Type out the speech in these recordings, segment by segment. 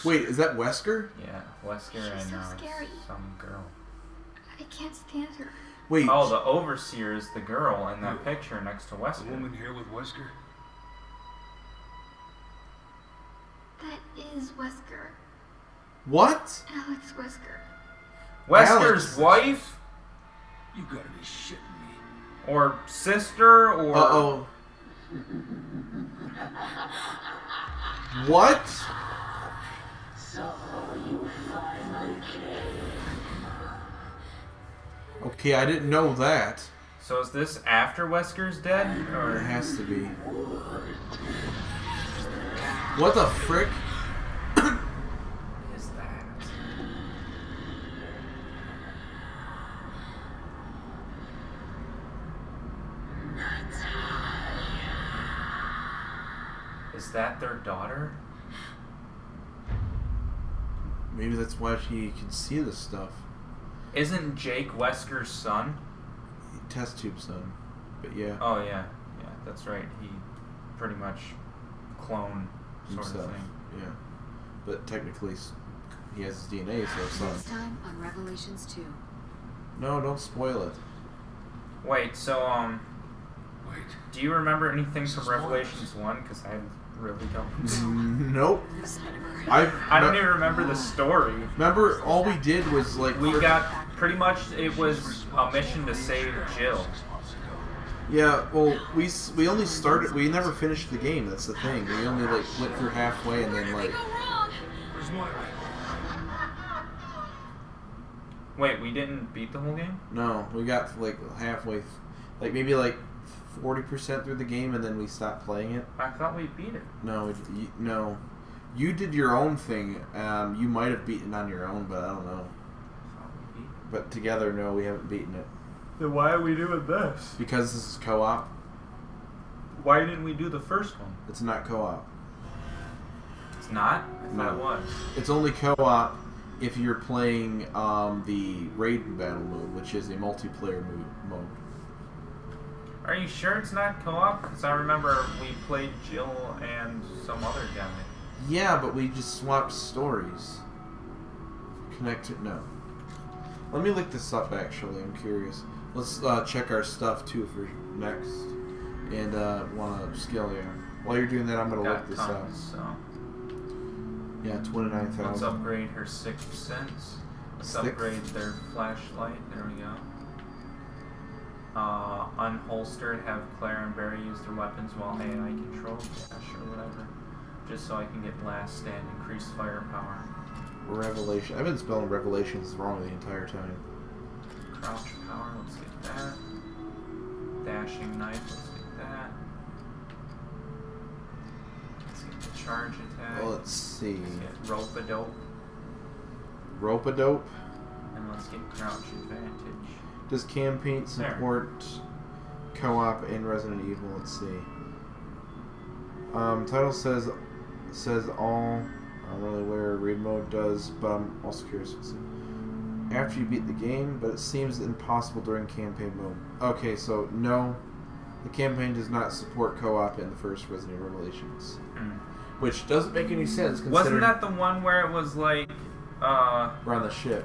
Wait, is that Wesker? Yeah, Wesker She's and so scary. some girl. I can't stand her. Wait. Oh, the Overseer is the girl in that picture next to The Wesker. woman here with Wesker? That is Wesker. What? Alex Wesker. Wesker's Alex. wife? You gotta be shitting me. Or sister? Or... Uh-oh. What? So you finally came. Okay, I didn't know that. So is this after Wesker's dead? It Or... has to be. What the frick? is that? Is that their daughter? Maybe that's why she can see this stuff. Isn't Jake Wesker's son? Test tube son. But yeah. Oh yeah, yeah, that's right. He pretty much clone sort Himself. of thing. Yeah. But technically, he has his DNA, so it's Next not. time on Revelations 2. No, don't spoil it. Wait, so Wait. do you remember anything from Spoilers. Revelations 1? Because I really don't. Nope. Spider-Man. I don't even remember the story. Remember, all we did was like. We got pretty much, it was a mission to save Jill. Yeah, well, we only started. We never finished the game. That's the thing. We only like went through halfway and then like. Where's Moira? Wait, we didn't beat the whole game? No, we got like halfway, like maybe like 40% through the game, and then we stopped playing it. I thought we beat it. No, no, you did your own thing. You might have beaten on your own, but I don't know. I thought we beat it. But together, no, we haven't beaten it Then why are we doing this? because this is co-op. Why didn't we do the first one? It's not co-op. It's not? I thought No. it was. It's only co-op if you're playing the raid battle mode, which is a multiplayer mode. Are you sure it's not co-op? Because I remember we played Jill and some other guy. Yeah, but we just swapped stories. Connected? No. Let me look this up. Actually, I'm curious. Let's check our stuff too for next, and want to skill you. While you're doing that, I'm gonna look Got this tons, up. so. Yeah, Let's 29,000. upgrade her sixth sense. Let's Sixth? upgrade their flashlight. There we go. Unholstered, have Claire and Barry use their weapons while AI controlled. Yeah, sure, whatever. Just so I can get last stand, increased firepower. Revelation. I've been spelling Revelations wrong the entire time. Crouch power, let's get that. Dashing knife, let's get that. Let's get the charge attack. Well, let's see. Let's get rope-a-dope. Rope-a-dope. And let's get crouch advantage. Does campaign support co-op in Resident Evil? Let's see. Title says all. I don't really where raid mode does, but I'm also curious. Let's see. After you beat the game, but it seems impossible during campaign mode. Okay, so no, the campaign does not support co-op in the first Resident Evil Revelations, which doesn't make any sense. Wasn't that the one where it was like, we're on the ship?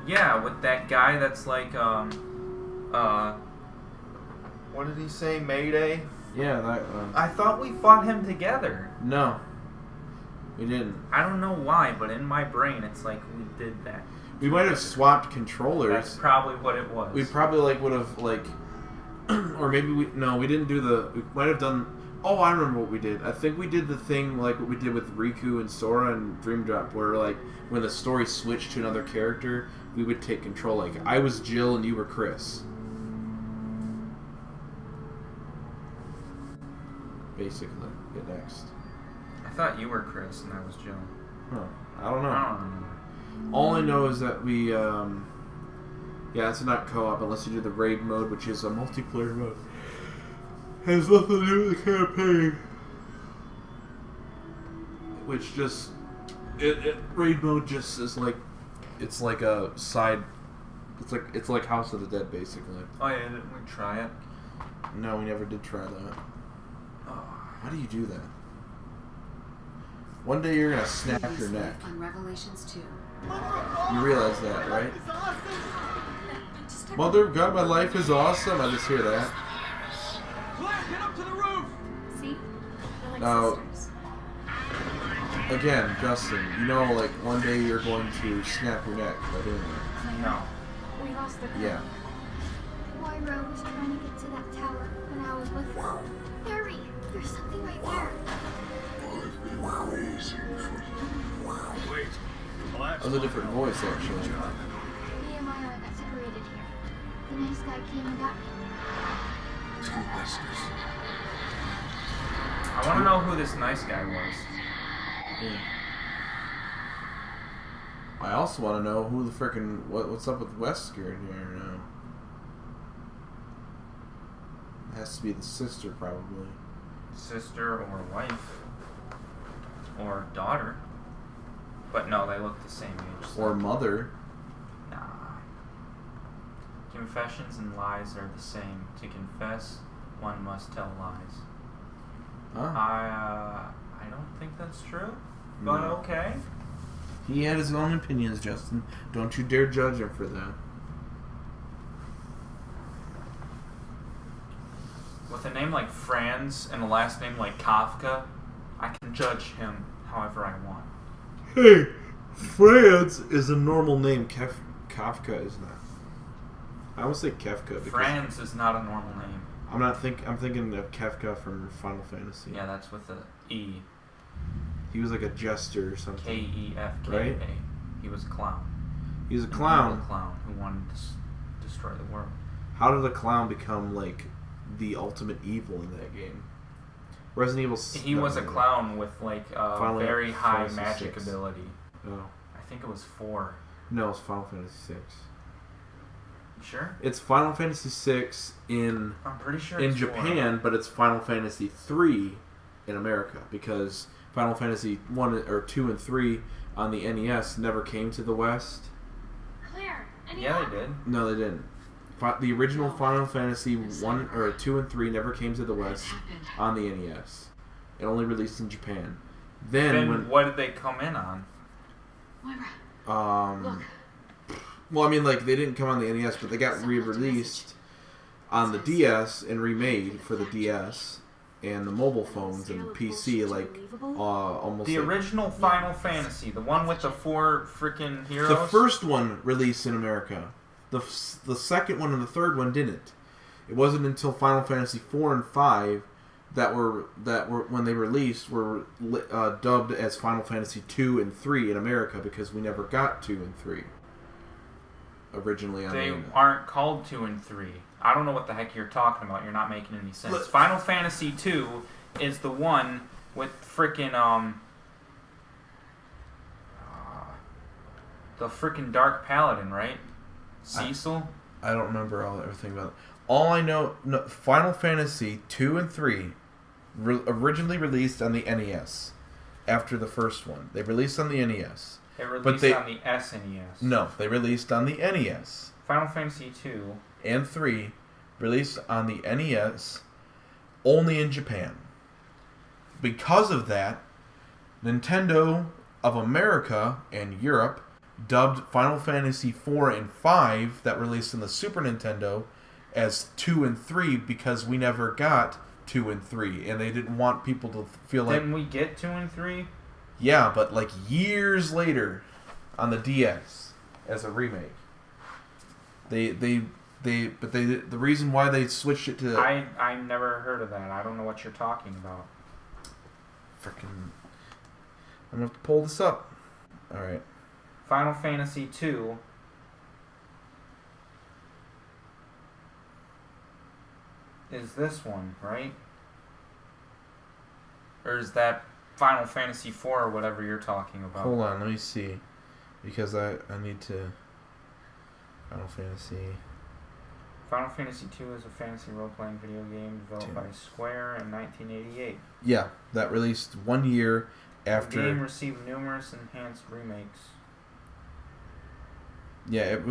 yeah, with that guy that's like, what did he say? Mayday? Yeah, that. I thought we fought him together. No, we didn't. I don't know why, but in my brain, it's like we did that. We might have swapped That's controllers. probably what it was. We probably like would have like, or maybe we didn't do the. We might have done. Oh, I remember what we did. I think we did the thing like what we did with Riku and Sora and Dream Drop, where like when the story switched to another character, we would take control. Like I was Jill and you were Chris. Basically, get next. I thought you were Chris and I was Jill. Huh. I don't know. I don't remember. All I know is that we, yeah, it's not co-op unless you do the raid mode, which is a multiplayer mode. Has nothing to do with the campaign. Which just, raid mode just is like, it's like a side, it's like House of the Dead basically. Oh yeah, didn't we try it? No, we never did try that. Oh. Why do you do that? One day you're gonna snap your Previously neck. on Revelations 2. You realize that, right? Just a- Mother of God, my life is awesome. I just hear that. Claire, get up to the roof! See? We're like Now- sisters. Again, Justin, you know, like one day you're going to snap your neck by doing that. No. We lost the Yeah. Moira was trying to get to that tower when I was with her. Harry, there's something right there. I've been waiting for you. Wait. Relax. That was a different voice, actually. Me and Moira got separated here. The nice guy came and got me. Two Weskers. I want to know who this nice guy was. I also want to know who the frickin' what's up with Wesker in here now. It has to be the sister, probably. Sister or wife. Or daughter. But no, they look the same age. so- Or mother. Nah. Confessions and lies are the same. To confess, one must tell lies. Huh? I don't think that's true. But No. okay. He had his own opinions, Justin. Don't you dare judge him for that. With a name like Franz and a last name like Kafka, I can judge him however I want. Hey, Franz is a normal name. Kafka is not. I almost say Kefka because Franz is not a normal name. I'm thinking of Kefka from Final Fantasy. Yeah, that's with a E. He was like a jester or something. Kefka. Right? He was a clown. He was a An evil clown. clown who wanted to destroy the world. How did a clown become like the ultimate evil in that game? Resident Evil. He was a clown with like a Final very high Fantasy magic 6. ability. Oh I think it was 4. no, it's Final Fantasy 6. You sure? It's Final Fantasy 6 in I'm pretty sure in it's 4. Japan, but it's Final Fantasy 3 in America because Final Fantasy 1 or 2 and 3 on the NES never came to the West. Claire, any Yeah, luck? they did. No, they didn't. The original Final Fantasy 1 or 2 and 3 never came to the West on the NES. It only released in Japan. Then when what did they come in on? Moira, look. well, I mean, like they didn't come on the NES, but they got re-released on the DS and remade for the DS and the mobile phones and PC, like almost. The like, original Final Fantasy, the one with the 4 freaking heroes. the first one released in America. The second one and the third one didn't. It wasn't until Final Fantasy 4 and 5 that were when they released were dubbed as Final Fantasy 2 and 3 in America because we never got 2 and 3 originally on They the aren't called 2 and 3. I don't know what the heck you're talking about. You're not making any sense. Look. Final Fantasy 2 is the one with freaking the freaking Dark Paladin, right? Cecil. I don't remember everything about it. All I know, Final Fantasy 2 and 3 originally released on the NES after the first one. They released on the NES. It released But they- on the SNES. No, they released on the NES. Final Fantasy 2. And 3 released on the NES only in Japan. Because of that, Nintendo of America and Europe dubbed Final Fantasy 4 and 5 that released on the Super Nintendo as 2 and 3 because we never got 2 and 3 and they didn't want people to feel like Didn't we get 2 and 3? yeah, but like years later on the DS as a remake. The reason why they switched it to I never heard of that. I don't know what you're talking about. freaking I'm gonna have to pull this up. Alright. Final Fantasy 2 is this one, right? Or is that Final Fantasy 4 or whatever you're talking about? Hold on, let me see. Because I need to Final Fantasy Final Fantasy 2 is a fantasy role-playing video game developed 2. by Square in 1988. yeah, that released 1 year The after game received numerous enhanced remakes. yeah, it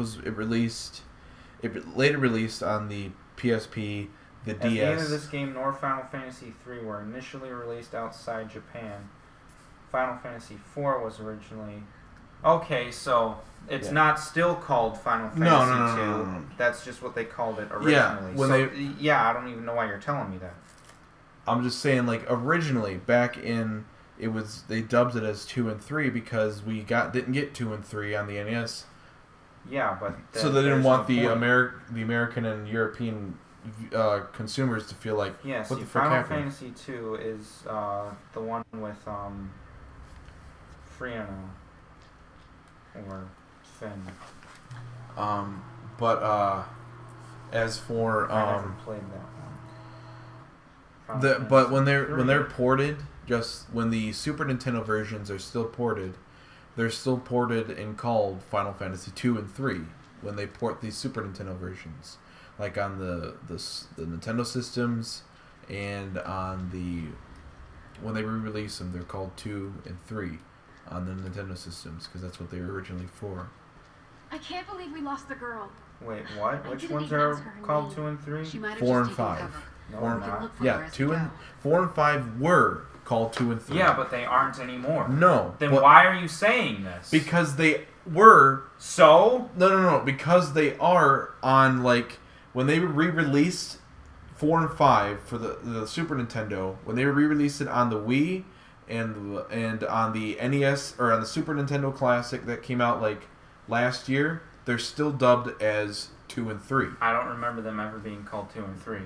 later released on the PSP, the As neither DS. this game nor Final Fantasy 3 were initially released outside Japan, Final Fantasy IV was originally... Okay, so it's Yeah. not still called Final Fantasy No, II. no. That's just what they called it originally. Yeah, when yeah, I don't even know why you're telling me that. I'm just saying, like, originally, back in... They dubbed it as 2 and 3 because we didn't get 2 and 3 on the NES. Yeah, but... So they didn't there's want no the point. American and European consumers to feel like, Yeah, what see, the frick Final happened? Fantasy II is the one with Friano. Or Finn. But as for I never played that one. but when they're III. ported, just when the Super Nintendo versions are still ported, they're still ported and called Final Fantasy 2 and 3 when they port these Super Nintendo versions, like on the Nintendo systems and on when they re-release them, they're called 2 and 3 on the Nintendo systems because that's what they were originally for. I can't believe we lost the girl. Wait, what? I Which didn't ones even are ask her her called name. 2 and 3? She might have 4 just and taken 5. cover. No, Four they're We can not. look for her Yeah, as we 2 and go. 4 and 5 were called 2 and 3. Yeah, but they aren't anymore. no. Then but- why are you saying this? Because they were So? no, because they are on, like, when they re-released 4 and 5 for the Super Nintendo, when they re-released it on the Wii and on the NES or on the Super Nintendo Classic that came out like last year, they're still dubbed as 2 and 3. I don't remember them ever being called 2 and 3.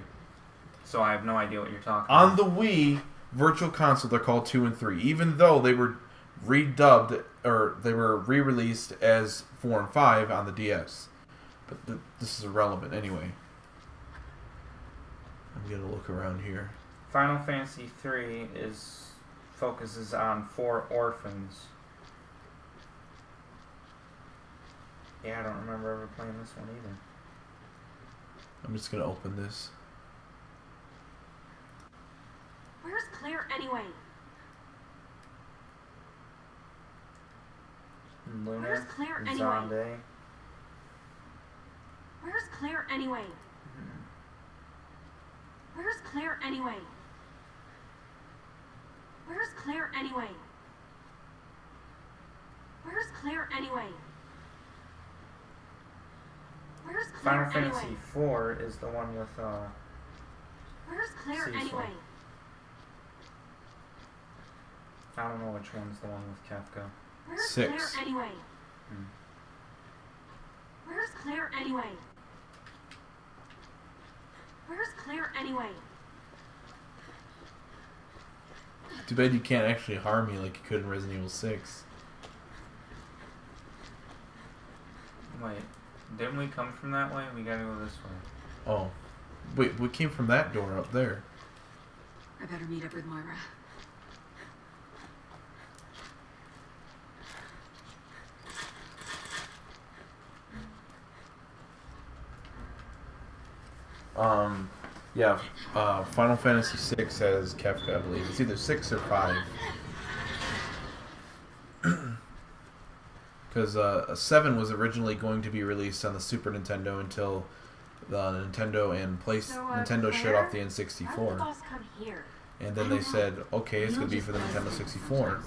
So I have no idea what you're talking On about. the Wii Virtual Console, they're called 2 and 3, even though they were redubbed or they were re-released as 4 and 5 on the DS. But this is irrelevant anyway. I'm gonna look around here. Final Fantasy 3 focuses on 4 orphans. Yeah, I don't remember ever playing this one either. I'm just gonna open this. Where's Claire anyway? Lunar, Where's Claire anyway? Zonde. Where's Claire anyway? Where's Claire anyway? Where's Claire anyway? Where's Claire anyway? Where's Claire Final anyway? Fantasy 4 is the one with Where's Claire Cecil. anyway? I don't know which one's the one with Kefka. Where's 6. Claire anyway? Hmm. Where's Claire anyway? Where's Claire anyway? Too bad you can't actually harm me like you could in Resident Evil 6. Wait, didn't we come from that way? We gotta go this way. Oh. Wait, we came from that door up there. I better meet up with Moira. Yeah, Final Fantasy 6 has Kefka, I believe. It's either 6 or 5. Because 7 was originally going to be released on the Super Nintendo until the Nintendo and Nintendo shut off the Why would the N64. boss come here? And then they said, okay, it's going to be for the Nintendo 64.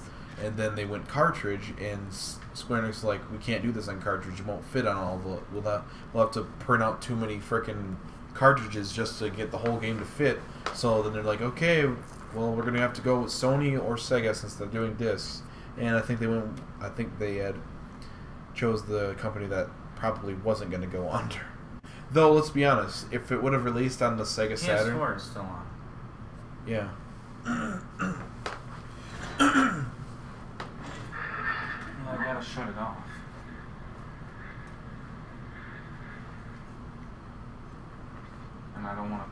And then they went cartridge, and Square Enix was like, we can't do this on cartridge. It won't fit on all the... We'll have to print out too many frickin' cartridges just to get the whole game to fit. So then they're like, okay, well, we're going to have to go with Sony or Sega since they're doing discs. And I think they had chose the company that probably wasn't going to go under. Though, let's be honest, if it would have released on the Sega Saturn... PS4 is still on. Yeah. I gotta shut it off. And I don't wanna...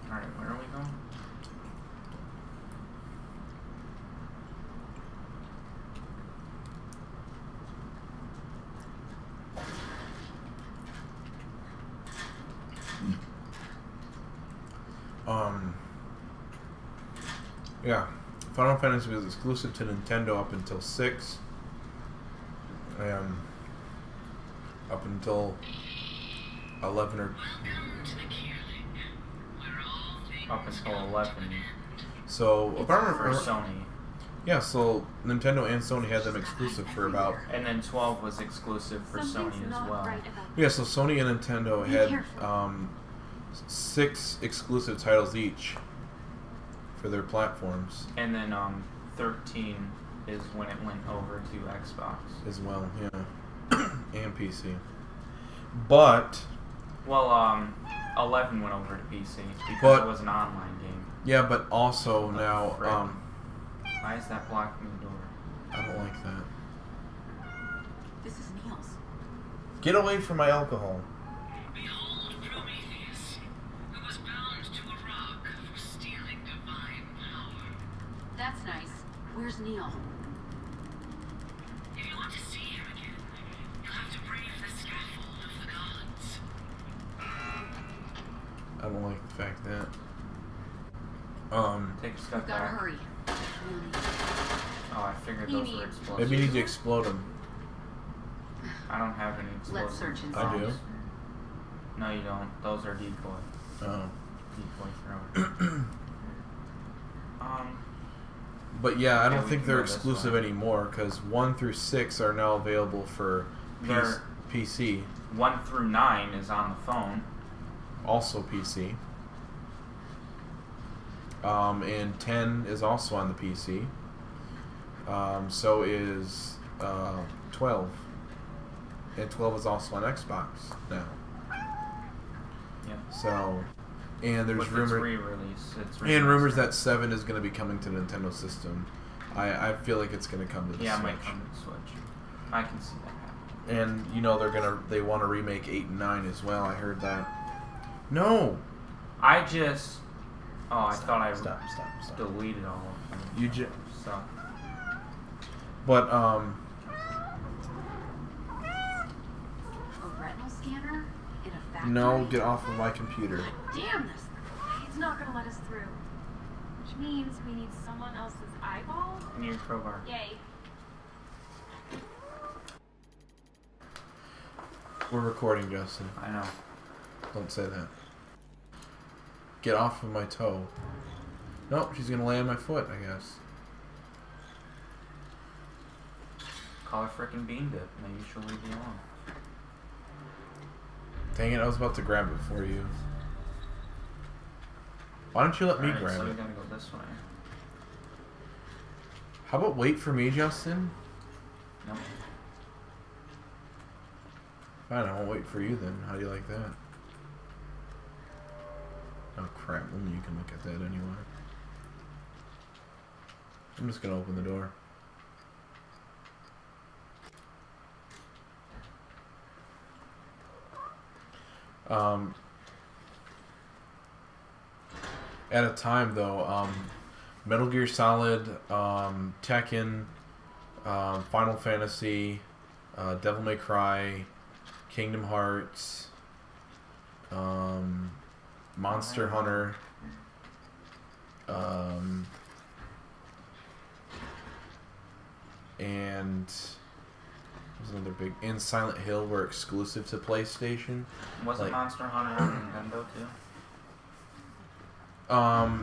Alright, where are we going? Yeah, Final Fantasy was exclusive to Nintendo up until 6. Up until 11 or... Welcome to the Care Link. up until 11 So if I for remember, Sony. yeah. So Nintendo and Sony had them exclusive for about. And then 12 was exclusive for Something's Sony as not well. right about Yeah. So Sony and Nintendo Be had careful. 6 exclusive titles each for their platforms And then 13 is when it went over to Xbox. as well. Yeah, and PC. But Well, 11 went over to PC because But- it was an online game. yeah, but also now frick? Why is that blocking the door? I don't like that. This is Niels. Get away from my alcohol. Behold Prometheus, who was bound to a rock for stealing divine power. That's nice. Where's Neil? If you want to see him again, you'll have to brave the scaffold of the gods. I don't like the fact that. Take a step We've gotta back. hurry. Really. Oh, I figured He those were needs- explosives. Maybe you need to explode them. I don't have any explosives. Let's search inside. I do. No, you don't. Those are decoy. Oh. Decoy throwers. But yeah, I Yeah, don't we think can they're go this exclusive way. anymore because 1 through 6 are now available for They're- PC, 1 through 9 is on the phone. also PC. And 10 is also on the PC. So is 12. And 12 is also on Xbox now. Yeah. So, and there's With its rumor re-release. It's and rumors remastered. that 7 is going to be coming to the Nintendo system. I feel like it's going to come to the Yeah, it Switch. might come to the Switch. I can see that happening. And you know they want to remake 8 and 9 as well. I heard that. No. I just... Oh, I thought I Stop. deleted all of them. You So, But A retinal scanner in a factory? no, get off of my computer. Damn this! It's not gonna let us through. Which means we need someone else's eyeball? I need a crowbar. Yay. We're recording, Justin. I know. Don't say that. Get off of my toe. Nope, she's gonna lay on my foot, I guess. Call her frickin' Bean Dip. Maybe she'll leave you alone. Dang it, I was about to grab it for you. Why don't you let me Alright, grab so we it? gotta go this way. How about wait for me, Justin? Nope. Fine, I won't wait for you then. How do you like that? Oh crap, only you can look at that anyway. I'm just gonna open the door. At a time though, Metal Gear Solid, Tekken, Final Fantasy, Devil May Cry, Kingdom Hearts, Monster Hunter, and what was another big, and Silent Hill were exclusive to PlayStation. Wasn't Like- Monster Hunter on Nintendo too?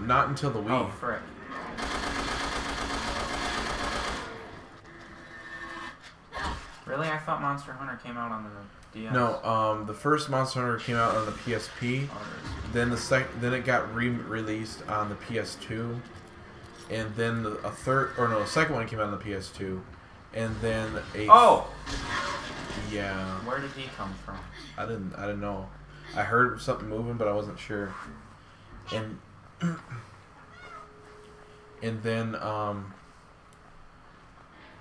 Not until the Wii. Oh, frick. Really? I thought Monster Hunter came out on the DS. No, the first Monster Hunter came out on the PSP. Oh, Then then it got re-released on the PS2, and then the second one came out on the PS2, and then Oh! yeah, Where did he come from? I didn't know. I heard something moving, but I wasn't sure. And and then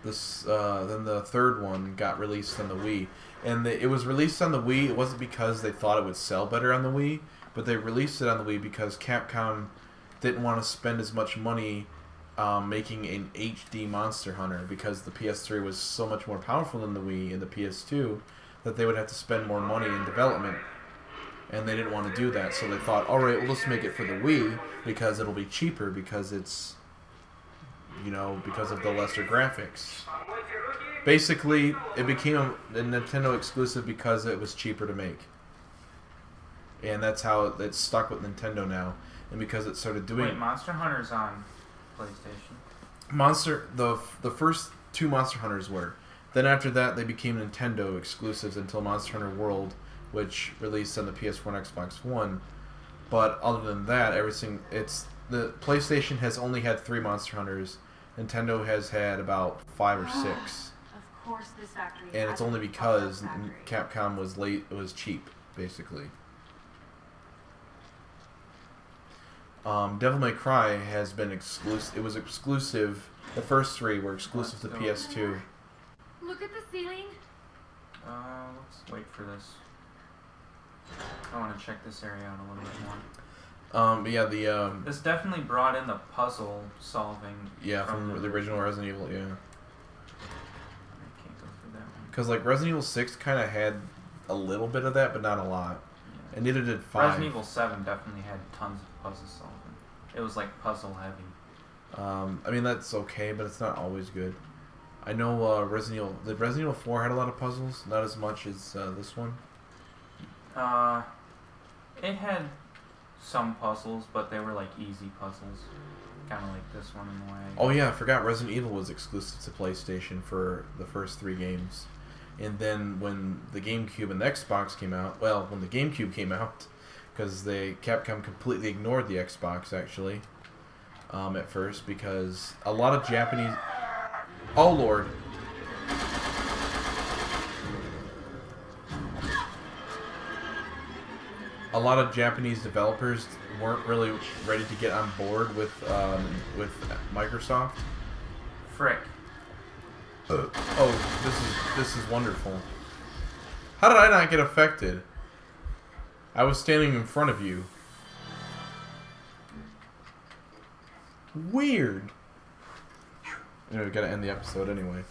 then the third one got released on the Wii, and it was released on the Wii. It wasn't because they thought it would sell better on the Wii, but they released it on the Wii because Capcom didn't want to spend as much money making an HD Monster Hunter, because the PS3 was so much more powerful than the Wii and the PS2 that they would have to spend more money in development, and they didn't want to do that. So they thought, all right, well, let's make it for the Wii because it'll be cheaper because it's, because of the lesser graphics. Basically, it became a Nintendo exclusive because it was cheaper to make. and that's how it's stuck with Nintendo now. And because it started doing Wait, Monster Hunter's on PlayStation. the first 2 Monster Hunters were. Then after that, they became Nintendo exclusives until Monster Hunter World, which released on the PS4 and Xbox One. But other than that, the PlayStation has only had 3 Monster Hunters. Nintendo has had about 5 or 6, Of course, this factory. and it's has only a because factory. Capcom was late. It was cheap, basically. Devil May Cry has been exclusive. It was exclusive. The first 3 were exclusive to PS2. Look at the ceiling. Let's wait for this. I want to check this area out a little bit more. But yeah, This definitely brought in the puzzle solving. from the original Resident Evil, yeah. I can't go through that one. Because like Resident Evil 6 kind of had a little bit of that, but not a lot. Yeah. And neither did 5. Resident Evil 7 definitely had tons of puzzle solving. It was like puzzle heavy. I mean that's okay, but it's not always good. I know Resident Evil 4 had a lot of puzzles, not as much as this one. It had some puzzles, but they were like easy puzzles, kind of like this one in a way. Oh yeah, I forgot Resident Evil was exclusive to PlayStation for the first 3 games. And then when the GameCube and the Xbox came out, well, when the GameCube came out, because Capcom completely ignored the Xbox actually at first, because a lot of Japanese... Oh lord. A lot of Japanese developers weren't really ready to get on board with Microsoft. Frick. Oh, this is wonderful. How did I not get affected? I was standing in front of you. Weird. Anyway, we gotta end the episode anyway.